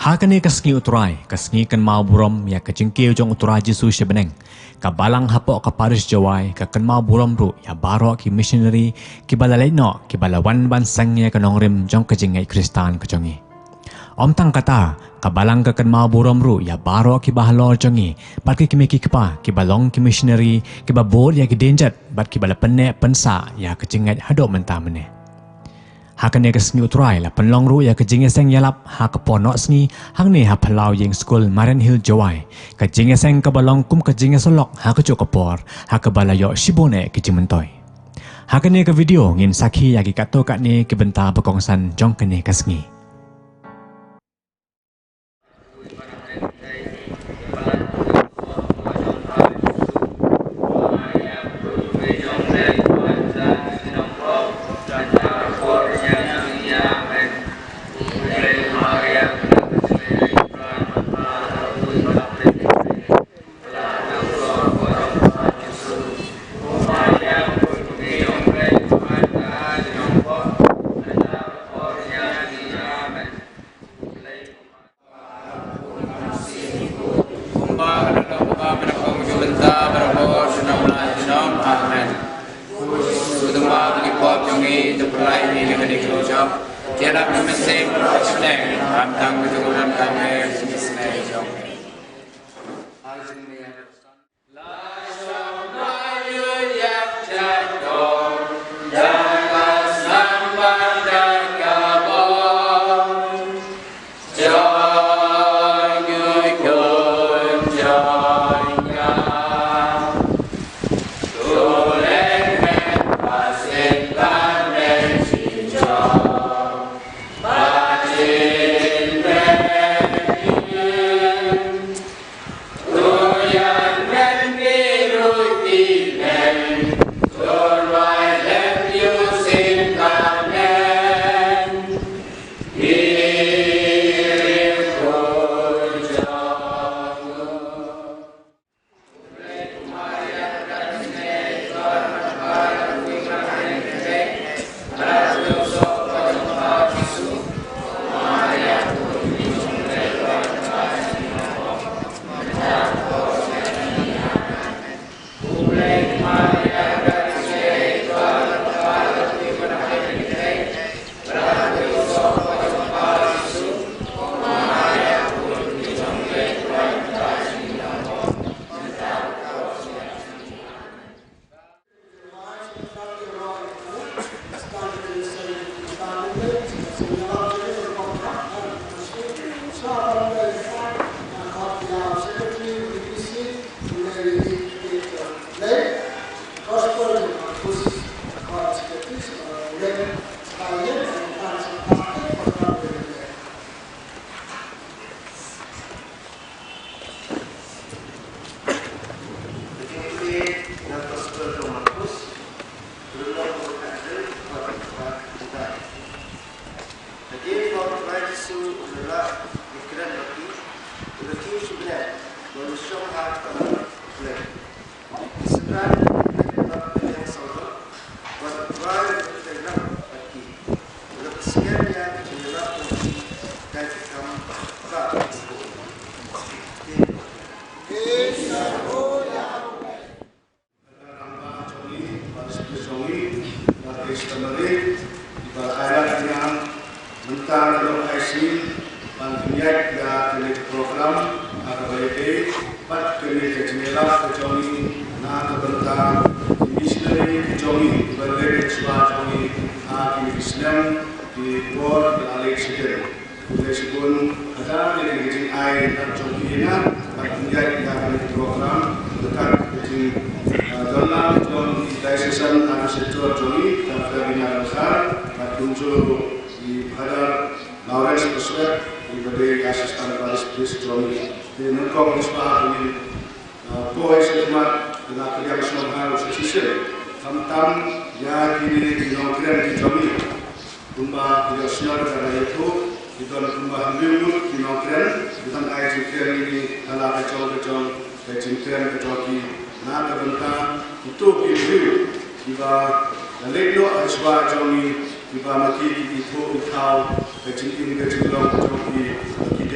Hakane kasngi uturai, kasngi kan mau burom ya kejengkeu jong uturai Jesu sebeneng. Kabalang hapok ka Paris Jawai, ka kan mau burom ru ya baro ki missionary, ki balalai no, ki balawan ban sangnya ka nongrim jong kejengai Kristan kejongi. Om tang kata, kabalang ka kan mau burom ru ya baro ki bahalor jongi, bat ki meki kepa, ki balong ki missionary, ki babol ya ki denjat, bat ki balapene pensa ya kejengai hadok mentah meneh. Hakane ka sngi utrai la penlong ru ya ka jingeseng yalap ha ka ponok sngi hang ne ha phalau yeng school Maren Hill Jawai ka jingeseng ka balong kum ka jingesolok ha ka chokapor ha ka balayo shibone ki jimentoi. Hakane ka video ngin sakhi ya ki kato kat ne ki benta bakongsan jong kane ka sngi.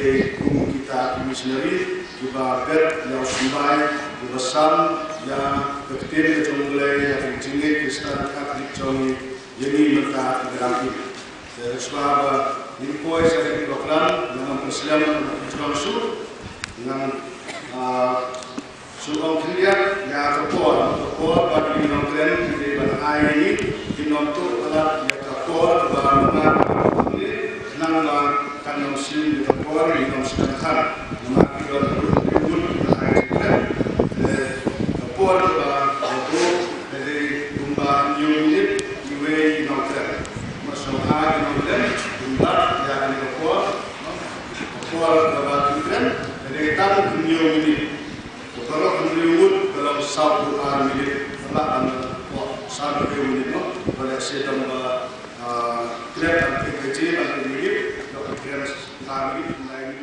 Di dari kita missionary juga ber yang sumbai juga sam yang ketir kejumlah yang jingit Kristen Katolik jong jadi mereka berarti sebab impoi saya program dengan Islam langsung dengan suong kalian ya kapor bagi nongkren di banai ini di nonton adalah ya kapor bagi nang kanong sil di kapor di nongkren kan nama kita berubah kapor bagi dari rumah unit iwe nongkren masuk hari nongkren rumah ya di kapor bagi kan dari tamu unit kalau Hollywood dalam satu army telah satu unit pada sedang kelihatan kecil dan mirip kalau kira army lain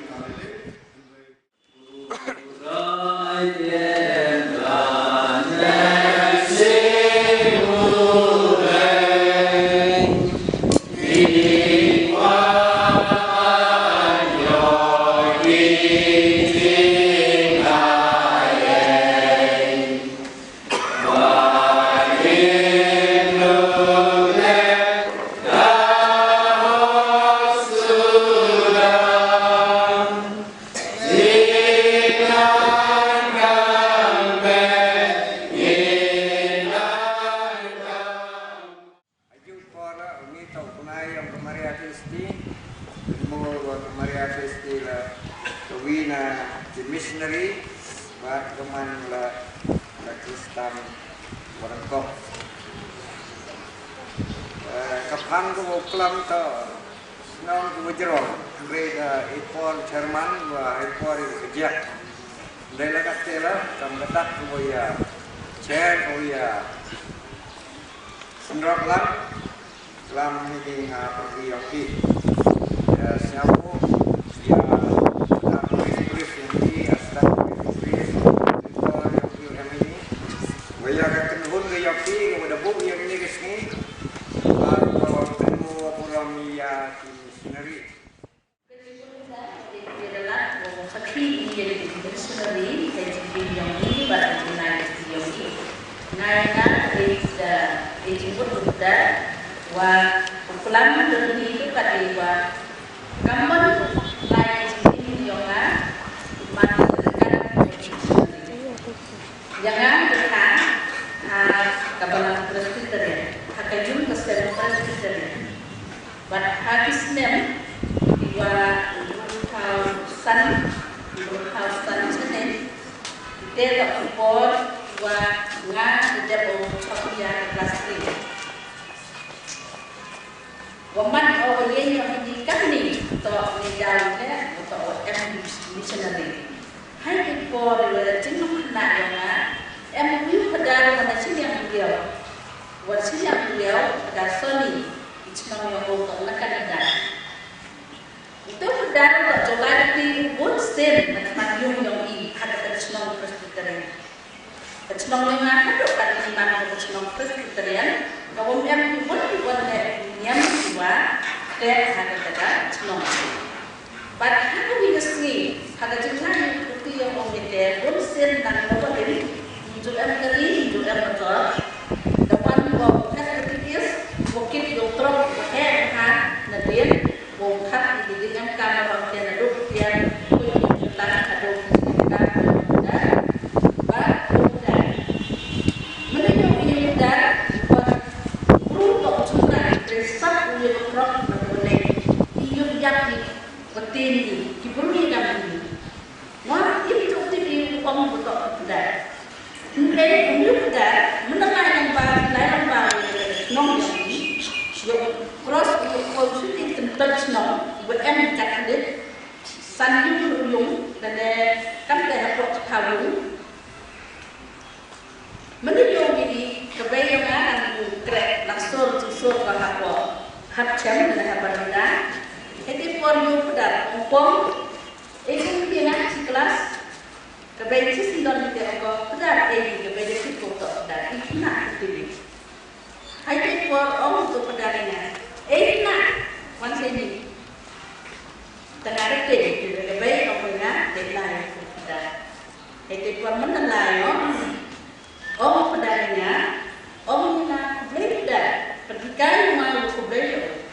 missionary buat teman la Kristen warangkop kapan ko klam to nong ko jero grade ipon Jerman wa ipon kerja dela katela kam letak ko ya chair ko ya sendok lam ini pergi yoki siapa ya Waya kan hon ke yapi kepada buku yang ini kesini kalau temu pulang ya missionary. Adalah sakti jadi missionary jadi yang ini baru naik yang ini. Naiknya dijemput sudah wa pulang dari itu kali wa kampung lain sini yang jangan berhak kabalan presbyterian hakajun kesel presbyterian but hakis nem iwa san senen ite tak support wa nga debo pakuya kelas 3 waman awalnya yang indikan ni to ni jalnya to missionary hai por le jinung na ya em yu pada mana sini yang beliau buat sini yang beliau ada Sony cuma yang mau nak Kanada itu pada buat coba di Boston macam yung i ada kecenong presbyterian kecenong yang ada kan di mana kecenong presbyterian kalau em buat yang dua deh ada kecenong pada hari ini sini ada jenang yang mengikuti Boston dan bawa diri juga kali juga betul depan bawa kan ketikis bukit dokter bukan nadien bukan di dengan kamar waktu naduk yang punya ada kita ada menunjuk ini dar untuk cuma resep punya dokter nadune iup jadi bertinggi kiburi kami wah itu TV uang betul dar Mungkin juga menengah yang baru nong yang cross konsulting tempat nong bukan cakap sanjung yung dan kan dah approach kawin menunjuk ini kebayangan krek langsung susur kalau hak jam dan benda itu for you pada umpam itu dengan kelas kebaik sih don kita ko pada kebaik sih ko dan itu nak TV hai for untuk pedalanya nak once ini tenaga TV pendidikan mau kebeli,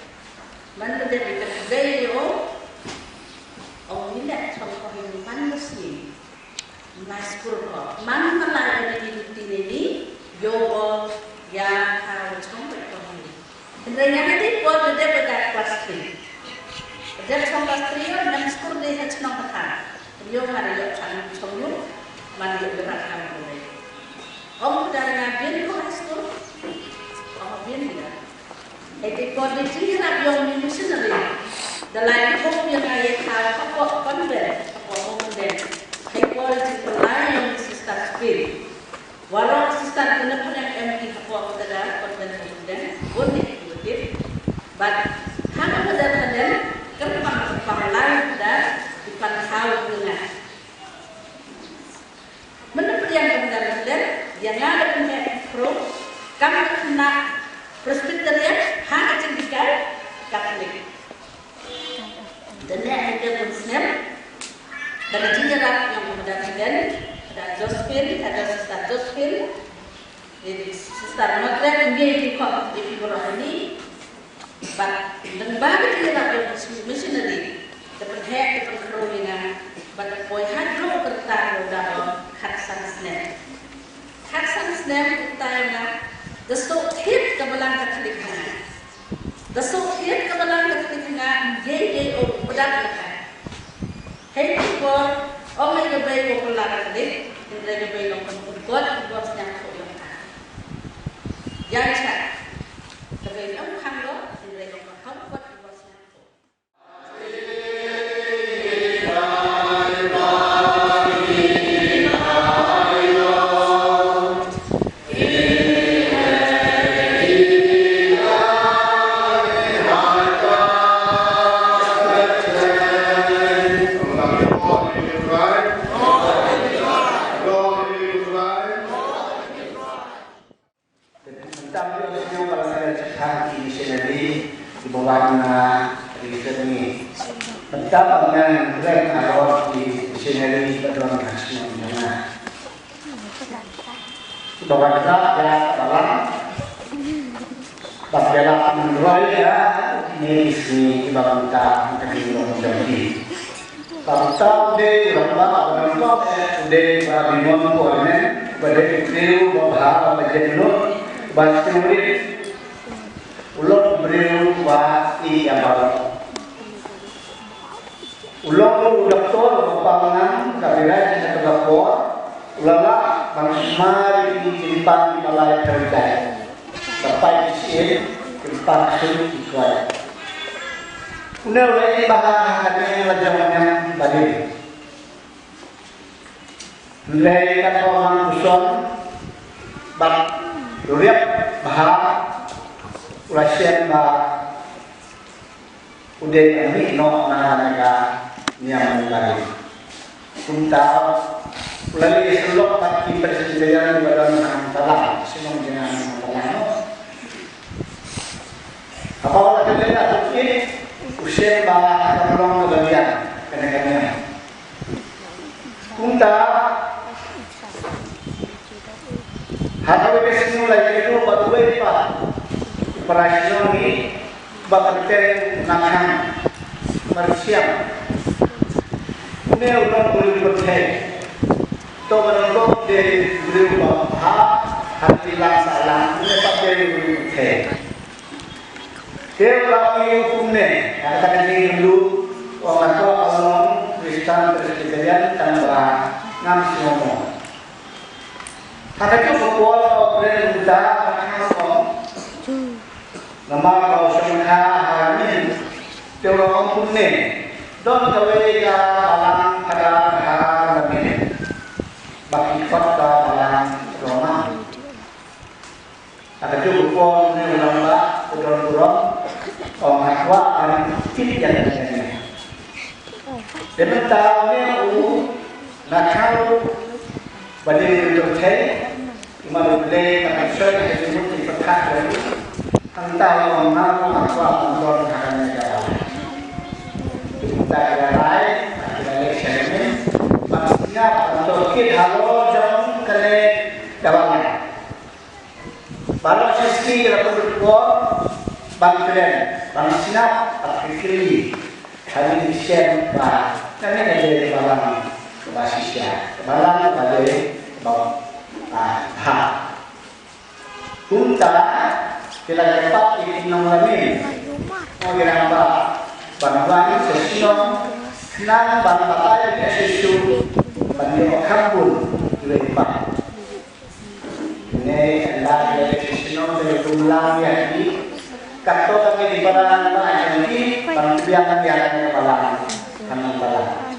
mana dia kebeli orang ini contoh yang mana sih, mas kurang, mana kalau ada di ini, yo yang harus contoh ini. Sebenarnya nanti buat dia pada kelas 3. Pada kelas 3 dan sekolah dia harus nombor yo hari yo kan contoh mana yo berat kamu. Om dari Nabi ko hasto, om bien dia. Eti ko di sini nak yang missionary. Dalam hukum yang ayat apa konver, apa model. Ekol di dalam yang sistem spirit. Walau sistem ini pun yang MT apa pada konven boleh betul. But hanya model kempang lain dan dipanhau dengan. Menurut yang benar-benar yang ada punya pro, kami kena Presbyterian hanya cendikan Katolik. Dan yang ada Muslim dari jiran yang benar-benar ada Josephine, ada Sister Josephine, jadi Sister Margaret dia ikut di figura ini. Dan bagi jiran yang missionary dapat hak dapat kerumunan. Pada poin hadro bertaruh dalam Haksan Snem. Haksan Snem bertanya, dasar hit kebelang Katoliknya. Dasar hit kebelang Katoliknya, ye berdapat. Hei pun, orang yang baik kebelang Katolik, yang baik orang God, Godnya yang jadi saya, kebelang orang lo, yang baik orang God. Dengan Greg Arrow di Missionary Pedron Nasional. Bahwa kita ya dalam bagian menurut ya ini isi ibarat kita menjadi menjadi. Kita de berapa orang de babimon korne pada itu bahwa menjadi lo bahasa murid ulok beriu wati abal. Ulong doktor pangan kabila jina terlapor ulala mari di jilpan di balai terjaya sampai di jilpan sulit dikuai udah ini bahan hadnya lajamannya badi mulai kata orang usul bak duriap bahar ulasian bah udah ini no naga yang baik. Untuk melalui seluruh parti persediaan di dalam salah, semua dengan salah. Apabila kita lihat ini usia bah terlalu bagian kadang-kadang. Untuk hati besi mulai itu batu apa? Perasaan ini bakal nakam bersiap. Ini orang boleh berhenti. To menurut dari berubah hati salah. Ini pakai berhenti. Dia orang yang hukumnya. Katakan ini dulu orang tua kalau Kristen Presbyterian tambah ngam ngomong. Kata itu berkuat orang muda ngomong. Nama kau semua hari ini orang hukumnya. Don kawai ka balang kada namin bakit ka balang Roma ada juga pun ni ulama urang-urang orang tua orang kecil yang ada dan tahu ni nakal bagi dokter imam boleh maksud itu diperkat dari antara orang tua orang kakaknya kita lain, kita leksemen, maksudnya untuk kita harus jom kene dalamnya. Baru sisi kita berdua bang keren, bang sinap, pakai kiri, kami disiap bah, kami ada balang basisnya, balang pada bang ha. Punta kita dapat di nomor mau dirambah bang sesuatu, senang bang pakai sesuatu, bang kampung lepas. Ini adalah sesuatu dari tulang yang di Kato kami di balang lagi, pangbiang biarnya balang, kanang balang.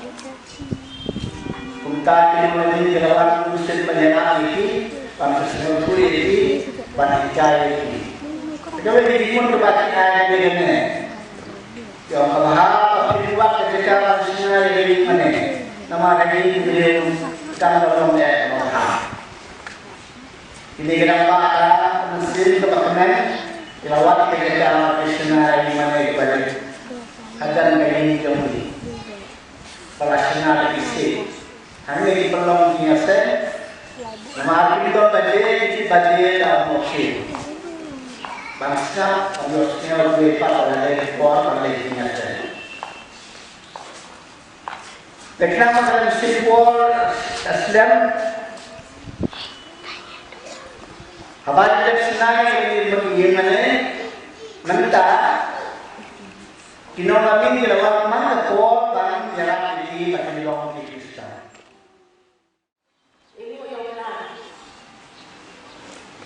Punta kini di dalam musim penyelam ini, pangsesuatu ini, panikai ini. Kalau di pun terbaca ayat ini, yang kalau dibuat ketika manusia ini mana, nama lagi beliau kita dalam ayat ini kenapa musim kepakeman Ilawat ketika Krishna di mana ibadah akan kami jomli Krishna isi hanya di pelong biasa mari kita baca dalam mokshin bangsa manusia lebih pada dari kuat pada biasa kenapa dalam simpul Islam Habari senai bagaimana minta kinolamin dilawan mana kau dan jarak di bagi long di Kristen. Ini yang benar.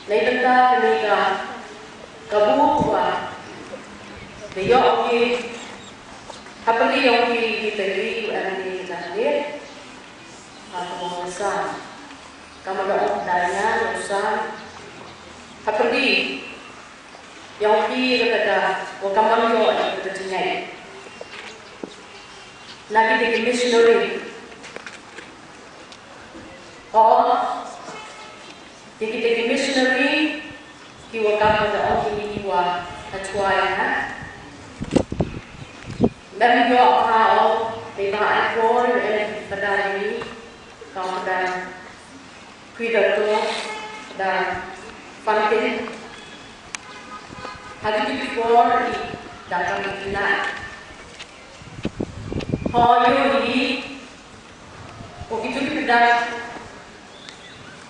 Lain kita ketika kebuka, dia okey. Apa dia yang kita beri orang ini sendiri? Apa masa? Kamu dah daya usaha. Haperdi yang kata wakaman yo ada terjadi. Lagi di missionary. Oh, di missionary kiwa kama da oni kiwa atwaya. Dan yo how they buy for and padani kau dan kuidato dan Pantin hari itu before datang ke sana. Hoyo ini, begitu kita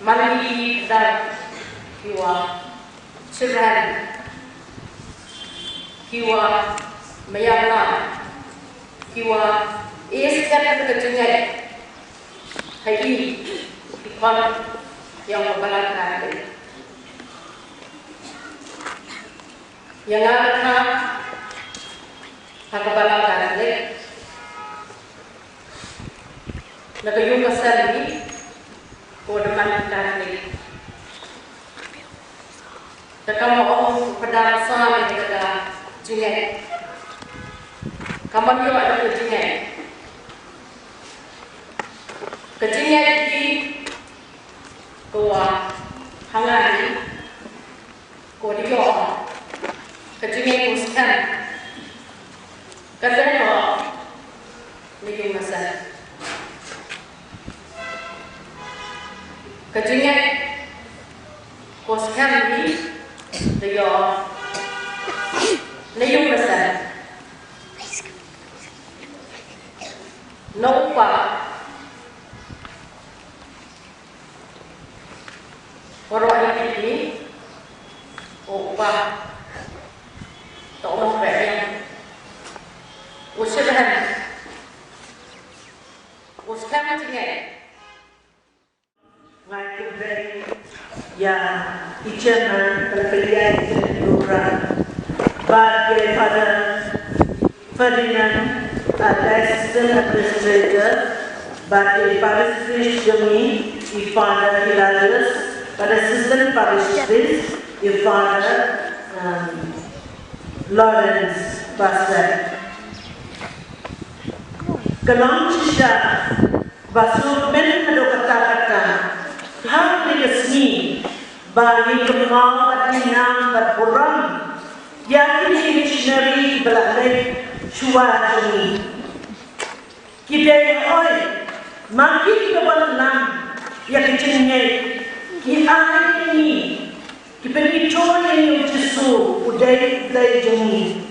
mandi dan kiwa cerai, kiwa mayana, kiwa setiap kerjanya hari ikon yang membalaskan. Yang akan hakabalang kali, nagayong kasal ni, ko naman kali. Takam ako pada sa amin kada jingay, kaman yo ada jingay, kejingay di, ko hangani, ko diyo. Kejengnya kuskan, katanya ni masa. Kejengnya kuskan ni dia ni masa. Nopa, orang ini, opa. Tolong bayang, usahakan tinggal. Ngaji dari yang ijaman terpilih kelurahan bagi pada Ferdinand Assistant Administrator bagi Paris Jemi Ifana Hilaris pada Assistant Paris Ifana Lawrence Basset. Kelam sisa basuh men kata-kata hal resmi bagi kemenangan Nang berpulang yang ini missionary belalai suara ini. Kita oi makin kebalan yang kecilnya kita ini Kipenichon yang Yesus udai udai jemi.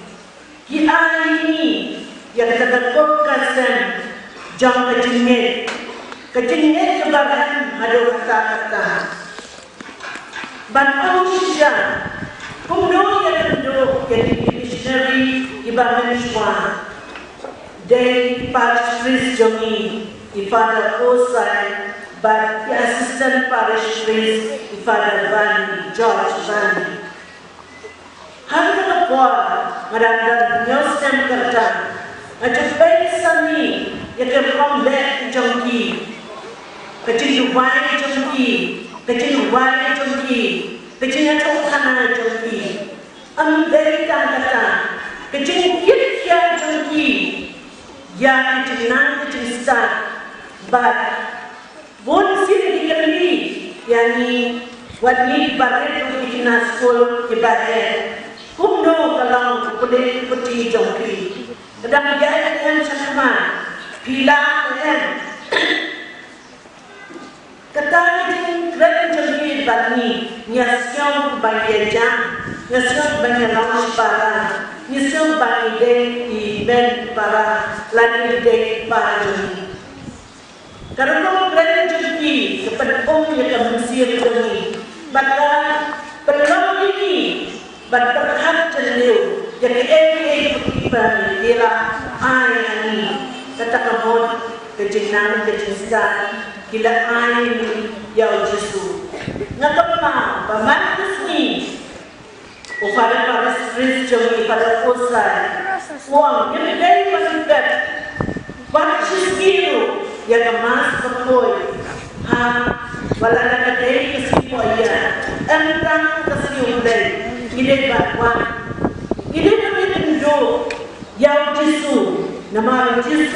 Ki ini yang terdapat kasan jam kejengit kebaran ada kata-kata. Bantu saja. Kumno yang duduk jadi missionary ibadah semua. Dari parish priest jemi, Father Osai, but the assistant parish priest, Father Van George Van. Harga kapal, meranda nyosem kerja. Macam baik sami, yang terkomplek jengki, kecil wai jengki, kecil wai jengki, kecilnya cokana jengki. Ambil kata, kecil kia jengki, yang kecil nang kecil start, but bon sini dikali, yang ni wadi baret untuk kita school ibadah. Kumno kalau kulit putih jongki, kadang dia yang sama, pila yang kata ini keren jongki bani, nyasiong bani jam, nyasiong bani lawas para, nyasiong bani deh event para, lagi deh para jongki. Karena keren jongki, seperti yang kami jongki, maka perlu ini. Berterhad cenderung jadi putih ialah air ini kata kebun kejenang kejengan gila air ini yang Yesus ngakapma pamantus ni upaya para spiritual para usai uang yang dari panikat bacis biru yang kemas kepoi ha wala na dari kesipoyan entang kesiulay Gile bakwan, gile kami tunjuk yang Yesus, nama Yesus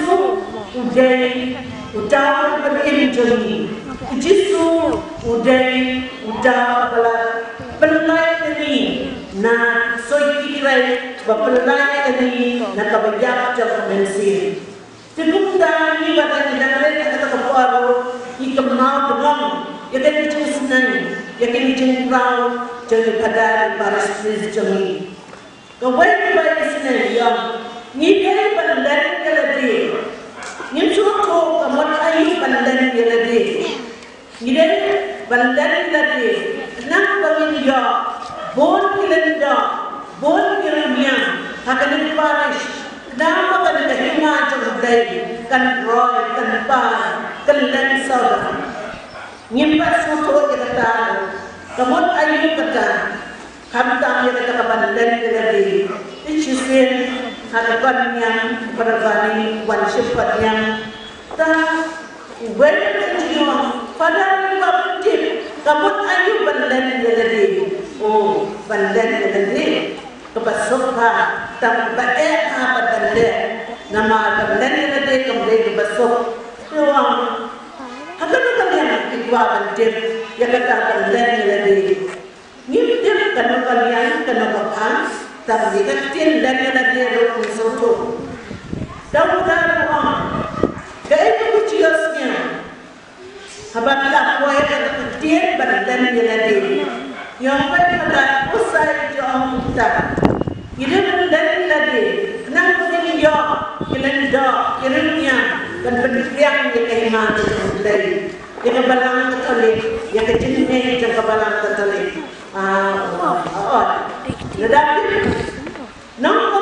udai udar berinjani, Yesus udai udar pelai ini, na soi kira pelai ini na kabayap jam mensi. Segunda ni badan negara kata keparu, ikamau belum, yang dicenang, yang dicenang jadi pada para spiritual ni. Kau baik sini yang ni dia pandan keladi, ni suatu kamat ayu pandan keladi, ni dia pandan keladi. Nak bagi dia bon kelenda, bon kelemian, akan diparish. Nama kan dihima jodai, kan roy, kan pan, kan lensor. Nyimpas suatu kita kamu ayu kata, kami tak ada kata pandan keladi. Ichusin hadapan yang berbani wansifat yang tak banyak jiwa. Pada lima tip, kamu ayu pandan keladi. Oh, pandan keladi. Kebasuka, tak baik apa pandan. Nama pandan keladi kembali kebasuk. Ruang. Akan kalian ikut tip. Yang kata pandan keladi. Nyimtir kan kalian kan apa? Tapi kecil dan keladi rukun soto. Dah gaya kuciasnya. Habislah kuai kecil pandan keladi. Yang pada usai jauh kita. Ini pandan keladi. Kenapa ini jauh? Kelenda, kiranya dan pendidikan yang keiman keladi. Yang kebalang Katolik, yang kejenis yang kebalang Katolik. Tetapi, namun